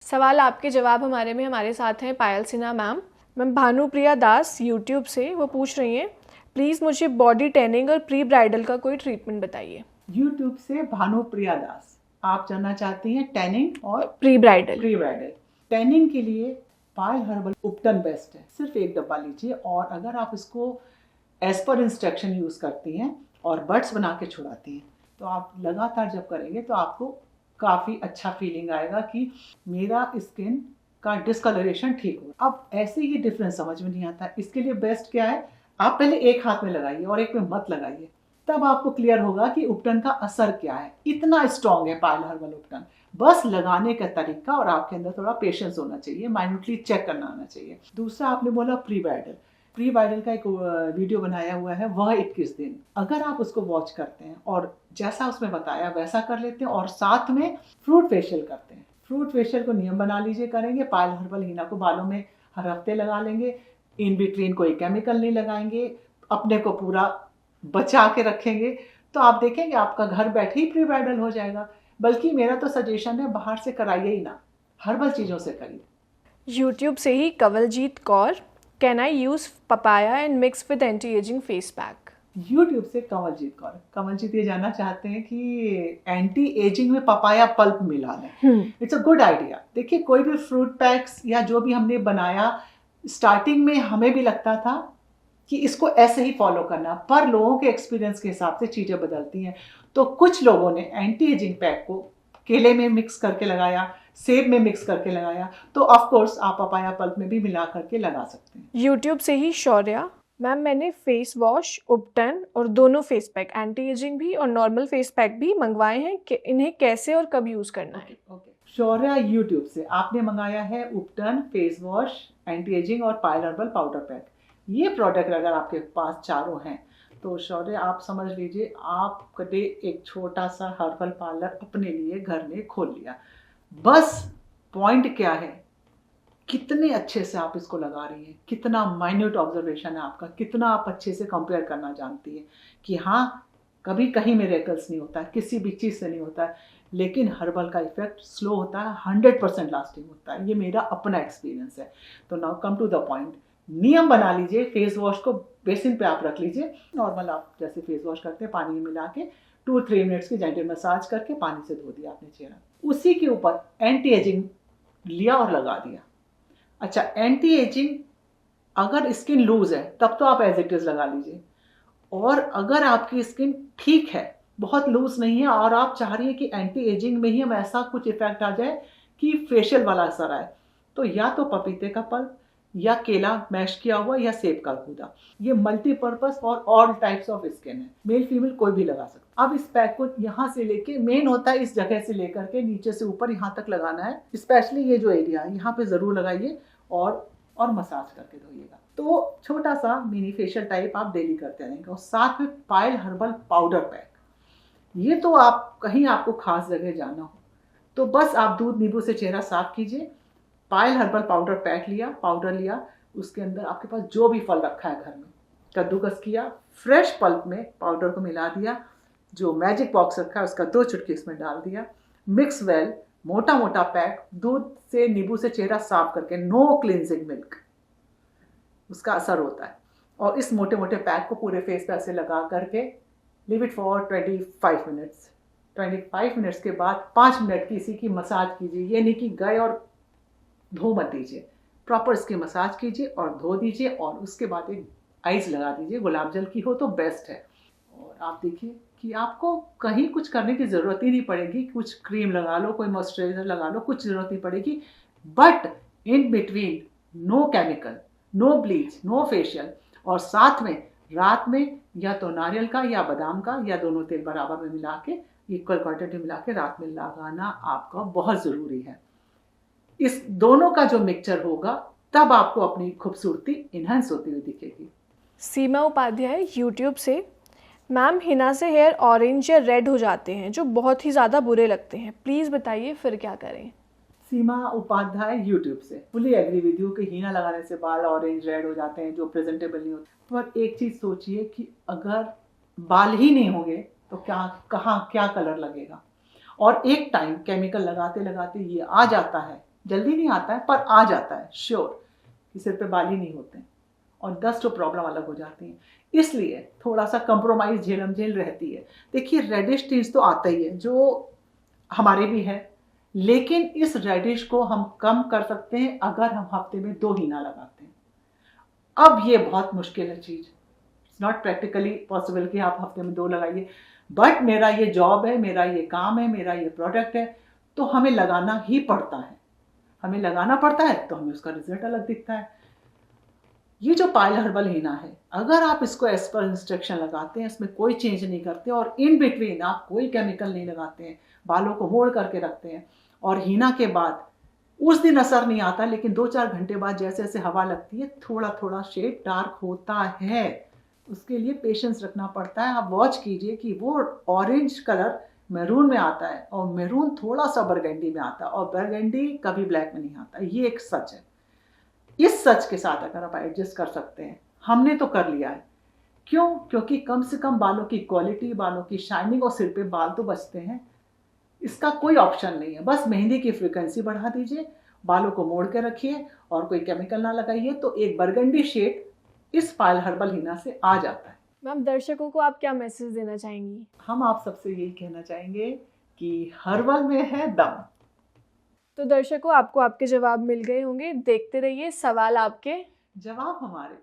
सवाल आपके जवाब हमारे में हमारे साथ हैं पायल सिन्हा मैम भानुप्रिया दास यूट्यूब से वो पूछ रही हैं, प्लीज़ मुझे बॉडी टैनिंग और प्री ब्राइडल का कोई ट्रीटमेंट बताइए। यूट्यूब से भानुप्रिया दास, आप जानना चाहती हैं टैनिंग और प्री ब्राइडल। टैनिंग के लिए पायल हर्बल उपटन बेस्ट है। सिर्फ एक डब्बा लीजिए और अगर आप इसको एज पर इंस्ट्रक्शन यूज़ करती हैं और बड्स बना के छुड़ाती हैं तो आप लगातार जब करेंगे तो आपको काफ़ी अच्छा फीलिंग आएगा कि मेरा स्किन का डिस्कलरेशन ठीक हो। अब ऐसे ही डिफरेंस समझ में नहीं आता। इसके लिए बेस्ट क्या है, आप पहले एक हाथ में लगाइए और एक में मत लगाइए, तब आपको क्लियर होगा कि उपटन का असर क्या है। इतना स्ट्रॉन्ग है पायल हर्बल उपटन। बस लगाने का तरीका और आपके अंदर थोड़ा पेशेंस होना चाहिए, माइन्यूटली चेक करना आना चाहिए। दूसरा आपने बोला प्री ब्राइडल का एक वीडियो बनाया हुआ है, वह 21 दिन। अगर आप उसको वॉच करते हैं और जैसा उसमें बताया वैसा कर लेते हैं और साथ में फ्रूट फेशियल करते हैं, फ्रूट फेशियल को नियम बना लीजिए करेंगे। पायल हर्बल हीना को बालों में हर हफ्ते लगा लेंगे, इन बिटवीन कोई केमिकल नहीं लगाएंगे, अपने को पूरा बचा के रखेंगे, तो आप देखेंगे आपका घर बैठे ही प्री ब्राइडल हो जाएगा। बल्कि मेरा तो सजेशन है बाहर से कराइए ही ना, हर्बल चीज़ों से करिए। यूट्यूब से ही Kanwaljeet Kaur, can I use papaya and mix with anti aging face pack. YouTube से कंवलजीत कौर, कंवलजीत ये जानना चाहते हैं कि एंटी एजिंग में पपाया पल्प मिला है। It's a good idea. देखिए कोई भी फ्रूट पैक्स या जो भी हमने बनाया, स्टार्टिंग में हमें भी लगता था कि इसको ऐसे ही फॉलो करना, पर लोगों के एक्सपीरियंस के हिसाब से चीज़ें बदलती हैं। तो कुछ लोगों ने एंटी एजिंग पैक को केले में मिक्स करके लगाया, सेब में मिक्स करके लगाया, तो ऑफ कोर्स आप पपाया पल्प में भी मिला करके लगा सकते हैं। यूट्यूब से ही शौर्या, मैम मैंने फेस वॉश, उपटन और दोनों फेस पैक, एंटी एजिंग भी और नॉर्मल फेस पैक भी मंगवाए हैं कि इन्हें कैसे और कब यूज़ करना है। शौर्या यूट्यूब से आपने मंगाया है उपटन, फेस वॉश, एंटी एजिंग और पायल हर्बल पाउडर पैक। ये प्रोडक्ट अगर आपके पास चारों हैं तो शौर्य आप समझ लीजिए आप कभी एक छोटा सा हर्बल पार्लर अपने लिए घर में खोल लिया। बस पॉइंट क्या है, कितने अच्छे से आप इसको लगा रही हैं, कितना माइन्यूट ऑब्जर्वेशन है आपका, कितना आप अच्छे से कंपेयर करना जानती है कि हाँ कभी कहीं मिरेकल्स नहीं होता है, किसी भी चीज़ से नहीं होता है, लेकिन हर्बल का इफेक्ट स्लो होता है, 100% लास्टिंग होता है। ये मेरा अपना एक्सपीरियंस है। तो now come to the point. नियम बना लीजिए, फेस वॉश को बेसिन पे आप रख लीजिए, नॉर्मल आप जैसे फेस वॉश करते हैं पानी में मिला के 2-3 मिनट्स की जेंटल मसाज करके पानी से धो दिया आपने चेहरा, उसी के ऊपर एंटी एजिंग लिया और लगा दिया। अच्छा, एंटी एजिंग अगर स्किन लूज है तब तो आप एज इट इज लगा लीजिए, और अगर आपकी स्किन ठीक है, बहुत लूज नहीं है और आप चाह रही है कि एंटी एजिंग में ही हम ऐसा कुछ इफेक्ट आ जाए कि फेशियल वाला असर आए, तो या तो पपीते का पल्प या केला मैश किया हुआ या सेब का गूदा, ये मल्टीपर्पज और ऑल टाइप्स ऑफ स्किन है, मेल फीमेल कोई भी लगा सकता। अब इस पैक को यहाँ से लेके, मेन होता है इस जगह से लेकर के नीचे से ऊपर यहाँ तक लगाना है, स्पेशली ये जो एरिया है यहाँ पे जरूर लगाइए और मसाज करके धोइएगा। तो छोटा सा मिनी फेशियल टाइप आप डेली करते रहेंगे। और साथ में पायल हर्बल पाउडर पैक, ये तो आप कहीं आपको खास जगह जाना हो तो बस आप दूध नींबू से चेहरा साफ कीजिए, पायल हर्बल पाउडर पैक लिया, पाउडर लिया, उसके अंदर आपके पास जो भी फल रखा है घर में कद्दूकस किया, फ्रेश पल्प में पाउडर को मिला दिया, जो मैजिक बॉक्स रखा है उसका 2 चुटकी इसमें डाल दिया, मिक्स वेल, मोटा मोटा पैक, दूध से नींबू से चेहरा साफ करके, नो क्लिनजिंग मिल्क, उसका असर होता है। और इस मोटे मोटे पैक को पूरे फेस पे ऐसे लगा करके live it for 25 minutes. 25 minutes के बाद 5 मिनट की इसी की मसाज कीजिए। ये नहीं कि गए और धो मत दीजिए, प्रॉपर इसकी मसाज कीजिए और धो दीजिए, और उसके बाद एक आइस लगा दीजिए, गुलाब जल की हो तो बेस्ट है। और आप देखिए कि आपको कहीं कुछ करने की ज़रूरत ही नहीं पड़ेगी, कुछ क्रीम लगा लो, कोई मॉइस्चराइजर लगा लो, कुछ ज़रूरत नहीं पड़ेगी। But in between no chemical, no bleach, no facial, और साथ में रात में या तो नारियल का या बादाम का या दोनों तेल बराबर में मिला के, इक्वल क्वांटिटी मिला के रात में लगाना आपका बहुत ज़रूरी है। इस दोनों का जो मिक्सचर होगा तब आपको अपनी खूबसूरती इन्हांस होती हुई दिखेगी। सीमा उपाध्याय यूट्यूब से, मैम हिना से हेयर ऑरेंज या रेड हो जाते हैं जो बहुत ही ज़्यादा बुरे लगते हैं, प्लीज़ बताइए फिर क्या करें। सीमा उपाध्याय यूट्यूब से, फुली एग्री विद यू कि हीना लगाने से बाल ऑरेंज रेड हो जाते हैं जो प्रेजेंटेबल नहीं होते। पर एक चीज़ सोचिए कि अगर बाल ही नहीं होंगे तो क्या कलर लगेगा। और एक टाइम केमिकल लगाते लगाते ये आ जाता है जल्दी नहीं आता है पर आ जाता है श्योर कि सिर पे बाल ही नहीं होते हैं और डस्ट तो प्रॉब्लम अलग हो जाती है, इसलिए थोड़ा सा कंप्रोमाइज झेलम झेल रहती है। देखिए रेडिश टिंज तो आता ही है जो हमारे भी है, लेकिन इस रेडिश को हम कम कर सकते हैं अगर हम हफ्ते में 2 हीना लगाते हैं। अब ये बहुत मुश्किल है चीज़, इट्स नॉट प्रैक्टिकली पॉसिबल कि आप हफ्ते में 2 लगाइए, बट मेरा ये जॉब है, मेरा ये काम है, मेरा ये प्रोडक्ट है, तो हमें लगाना ही पड़ता है। हमें लगाना पड़ता है तो हमें उसका रिजल्ट अलग दिखता है। ये जो पायल हर्बल हीना है, अगर आप इसको एज पर इंस्ट्रक्शन लगाते हैं, इसमें कोई चेंज नहीं करते और इन बिटवीन आप कोई केमिकल नहीं लगाते हैं, बालों को मोड़ करके रखते हैं और हीना के बाद उस दिन असर नहीं आता, लेकिन 2-4 घंटे बाद जैसे जैसे हवा लगती है थोड़ा थोड़ा शेड डार्क होता है। उसके लिए पेशेंस रखना पड़ता है। आप वॉच कीजिए कि वो ऑरेंज कलर मैरून में आता है और मैरून थोड़ा सा बरगंडी में आता है और बरगंडी कभी ब्लैक में नहीं आता। ये एक सच है। इस सच के साथ अगर आप एडजस्ट कर सकते हैं, हमने तो कर लिया है। क्यों? क्योंकि कम से कम बालों की क्वालिटी, बालों की शाइनिंग और सिर पे बाल तो बचते हैं। इसका कोई ऑप्शन नहीं है। बस मेहंदी की फ्रीक्वेंसी बढ़ा दीजिए, बालों को मोड़ के रखिए और कोई केमिकल ना लगाइए, तो एक बरगंडी शेड इस पायल हर्बल हीना से आ जाता है। मैम दर्शकों को आप क्या मैसेज देना चाहेंगी? हम आप सबसे यही कहना चाहेंगे कि हर्बल में है दम। तो दर्शकों आपको आपके जवाब मिल गए होंगे। देखते रहिए सवाल आपके, जवाब हमारे।